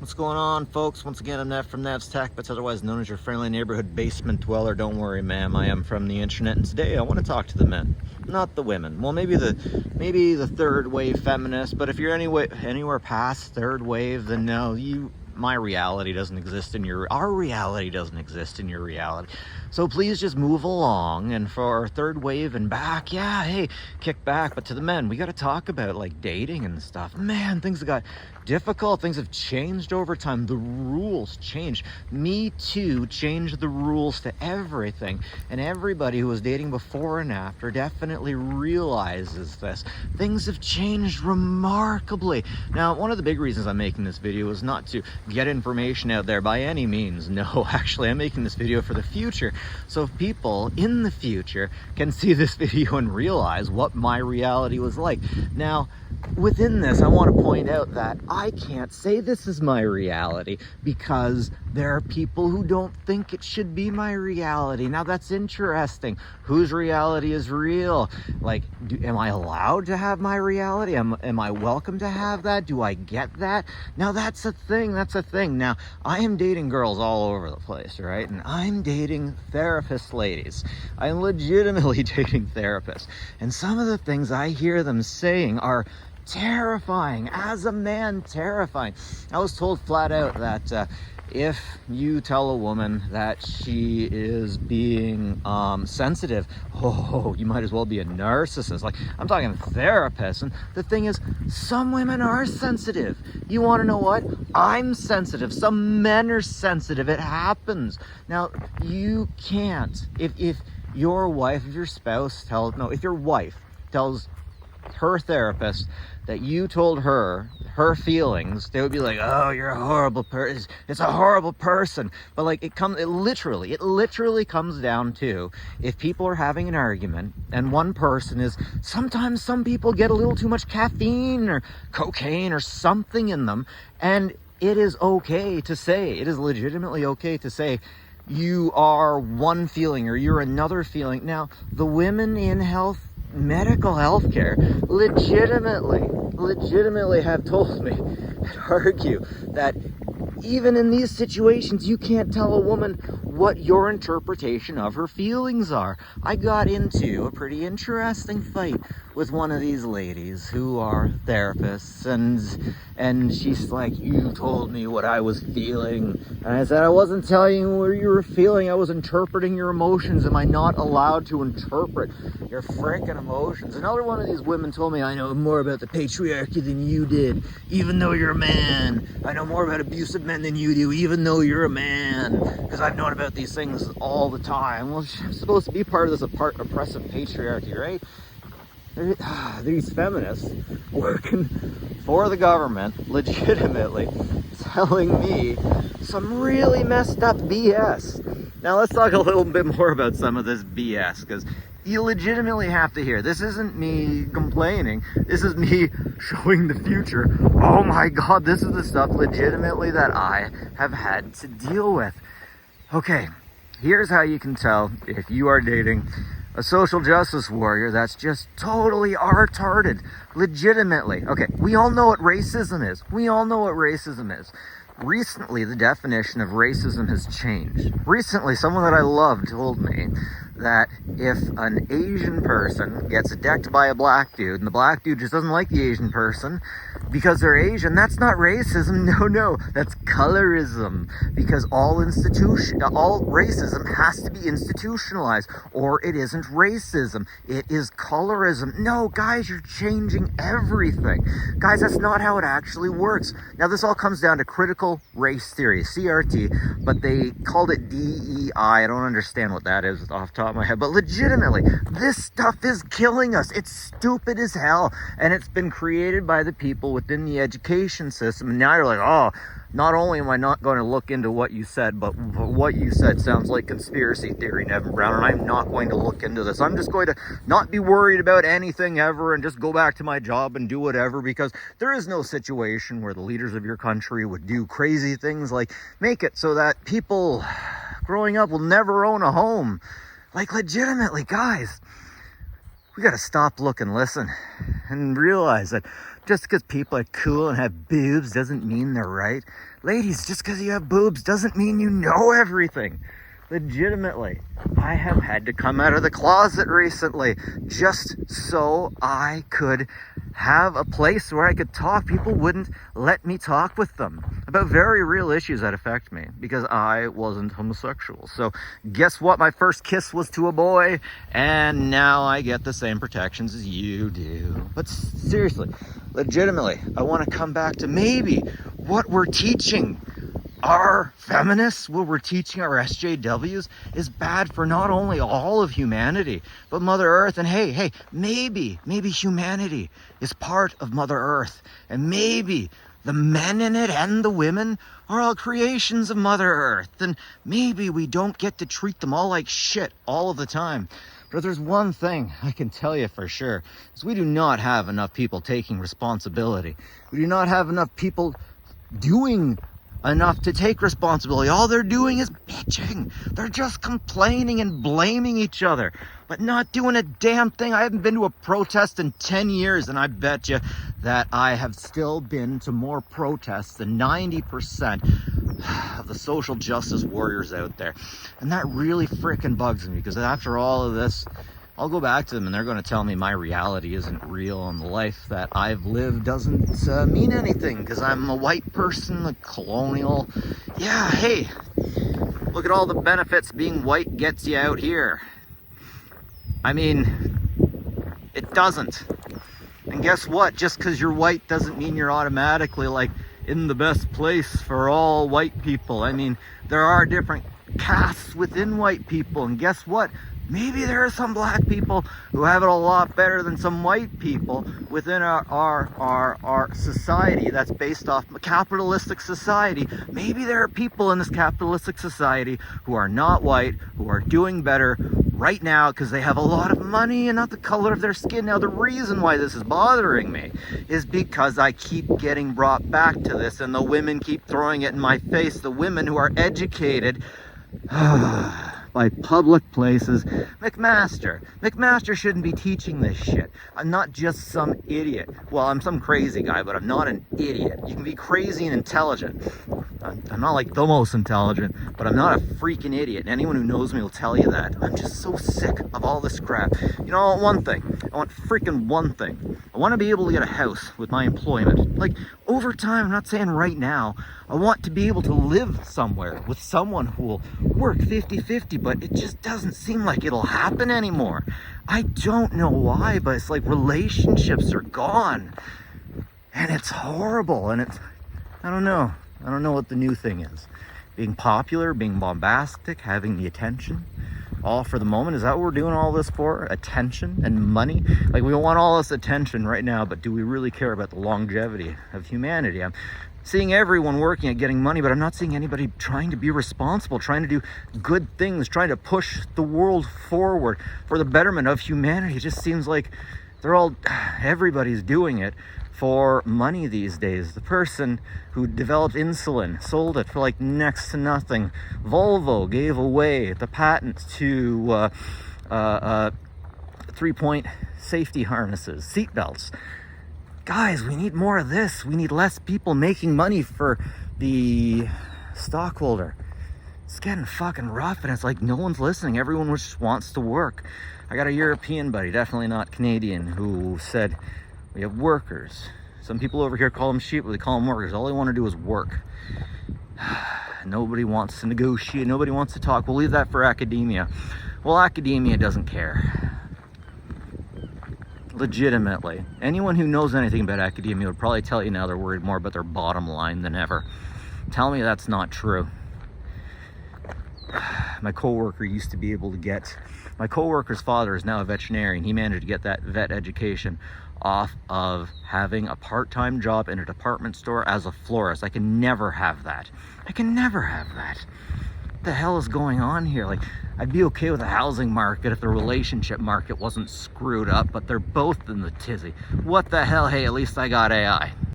What's going on, folks? Once again, I'm Nev from Nev's Tech, but otherwise known as your friendly neighborhood basement dweller. Don't worry, ma'am, I am from the internet, and today I want to talk to the men, not the women. Well, maybe the third wave feminist, but if you're anywhere past third wave, then no, my reality doesn't exist in our reality doesn't exist in your reality. So please just move along, and for our third wave and back, yeah, hey, kick back. But to the men, we got to talk about like dating and stuff. Man, things have got difficult. Things have changed over time. The rules changed. Me Too changed the rules to everything, and everybody who was dating before and after definitely realizes this. Things have changed remarkably. Now, one of the big reasons I'm making this video is not to get information out there by any means. No, actually, I'm making this video for the future, so people in the future can see this video and realize what my reality was like. Now, within this, I want to point out that I can't say this is my reality because there are people who don't think it should be my reality. Now, that's interesting. Whose reality is real? Like, am I allowed to have my reality? Am I welcome to have that? Do I get that? Now, that's a thing. That's a thing. Now, I am dating girls all over the place, right? And I'm dating therapist ladies. I'm legitimately dating therapists. And some of the things I hear them saying are terrifying. As a man, terrifying. I was told flat out that if you tell a woman that she is being sensitive, you might as well be a narcissist. Like, I'm talking therapists, and the thing is, some women are sensitive. You want to know what? I'm sensitive. Some men are sensitive. It happens. Now, you can't, if your wife, if your spouse if your wife tells her therapist that you told her feelings, they would be like, oh, you're a horrible person. It's a horrible person. But like, it literally comes down to, if people are having an argument and one person is, sometimes some people get a little too much caffeine or cocaine or something in them, and it is okay to say, it is legitimately okay to say, you are one feeling or you're another feeling. Now, the women in medical healthcare legitimately have told me and argue that even in these situations, you can't tell a woman what your interpretation of her feelings are. I got into a pretty interesting fight with one of these ladies who are therapists, and she's like, you told me what I was feeling. And I said, I wasn't telling you what you were feeling, I was interpreting your emotions. Am I not allowed to interpret your freaking emotions? Another one of these women told me, I know more about the patriarchy than you did, even though you're a man. I know more about abusive men than you do, even though you're a man, because I've known about these things all the time. Well, I'm supposed to be part of this oppressive patriarchy, right? These feminists working for the government, legitimately telling me some really messed up BS. Now, let's talk a little bit more about some of this BS, because you legitimately have to hear. This isn't me complaining. This is me showing the future. Oh my God, this is the stuff legitimately that I have had to deal with. Okay, here's how you can tell if you are dating a social justice warrior that's just totally retarded. Legitimately. Okay, we all know what racism is. Recently, the definition of racism has changed. Recently, someone that I love told me that if an Asian person gets decked by a black dude, and the black dude just doesn't like the Asian person because they're Asian, that's not racism. No, that's colorism. Because all racism has to be institutionalized, or it isn't racism. It is colorism. No, guys, you're changing everything. Guys, that's not how it actually works. Now, this all comes down to critical race theory, CRT, but they called it DEI. I don't understand what that is off the top of my head, but legitimately, this stuff is killing us. It's stupid as hell, and it's been created by the people within the education system. And now you're like, oh, not only am I not going to look into what you said, but what you said sounds like conspiracy theory, Nevin Brown, and I'm not going to look into this. I'm just going to not be worried about anything ever and just go back to my job and do whatever, because there is no situation where the leaders of your country would do crazy things like make it so that people growing up will never own a home. Like, legitimately, guys, we gotta stop, look, and listen and realize that just because people are cool and have boobs doesn't mean they're right. Ladies, just because you have boobs doesn't mean you know everything. Legitimately, I have had to come out of the closet recently just so I could have a place where I could talk. People wouldn't let me talk with them about very real issues that affect me because I wasn't homosexual. So guess what? My first kiss was to a boy, and now I get the same protections as you do. But seriously, legitimately, I want to come back to maybe what we're teaching our feminists, what we're teaching our SJWs is bad for not only all of humanity, but Mother Earth. And hey, maybe humanity is part of Mother Earth. And maybe the men in it and the women are all creations of Mother Earth. And maybe we don't get to treat them all like shit all of the time. But there's one thing I can tell you for sure, is we do not have enough people taking responsibility. We do not have enough people doing enough to take responsibility. All they're doing is bitching. They're just complaining and blaming each other, but not doing a damn thing. I haven't been to a protest in 10 years, and I bet you that I have still been to more protests than 90% of the social justice warriors out there. And that really freaking bugs me, because after all of this, I'll go back to them and they're going to tell me my reality isn't real and the life that I've lived doesn't mean anything because I'm a white person, a colonial. Yeah, hey, look at all the benefits being white gets you out here. I mean, it doesn't. And guess what? Just because you're white doesn't mean you're automatically like in the best place for all white people. I mean, there are different castes within white people, and guess what? Maybe there are some black people who have it a lot better than some white people within our society that's based off a capitalistic society. Maybe there are people in this capitalistic society who are not white, who are doing better right now because they have a lot of money and not the color of their skin. Now, the reason why this is bothering me is because I keep getting brought back to this, and the women keep throwing it in my face. The women who are educated by public places. McMaster shouldn't be teaching this shit. I'm not just some idiot. Well, I'm some crazy guy, but I'm not an idiot. You can be crazy and intelligent. I'm not like the most intelligent, but I'm not a freaking idiot. And anyone who knows me will tell you that. I'm just so sick of all this crap. You know, I want one thing. I want freaking one thing. I want to be able to get a house with my employment. Like, over time, I'm not saying right now. I want to be able to live somewhere with someone who will work 50-50, but it just doesn't seem like it'll happen anymore. I don't know why, but it's like relationships are gone. And it's horrible, and I don't know. I don't know what the new thing is. Being popular, being bombastic, having the attention, all for the moment. Is that what we're doing all this for? Attention and money? Like, we want all this attention right now, but do we really care about the longevity of humanity? I'm seeing everyone working at getting money, but I'm not seeing anybody trying to be responsible, trying to do good things, trying to push the world forward for the betterment of humanity. It just seems like everybody's doing it for money these days. The person who developed insulin sold it for like next to nothing. Volvo gave away the patent to 3-point safety harnesses, seatbelts. Guys, we need more of this. We need less people making money for the stockholder. It's getting fucking rough, and it's like no one's listening. Everyone just wants to work. I got a European buddy, definitely not Canadian, who said, we have workers. Some people over here call them sheep, but they call them workers. All they want to do is work. Nobody wants to negotiate. Nobody wants to talk. We'll leave that for academia. Well, academia doesn't care. Legitimately. Anyone who knows anything about academia would probably tell you now they're worried more about their bottom line than ever. Tell me that's not true. My coworker used to be able to get... My coworker's father is now a veterinarian. He managed to get that vet education off of having a part-time job in a department store as a florist. I can never have that. I can never have that. What the hell is going on here? Like, I'd be okay with the housing market if the relationship market wasn't screwed up, but they're both in the tizzy. What the hell? Hey, at least I got AI.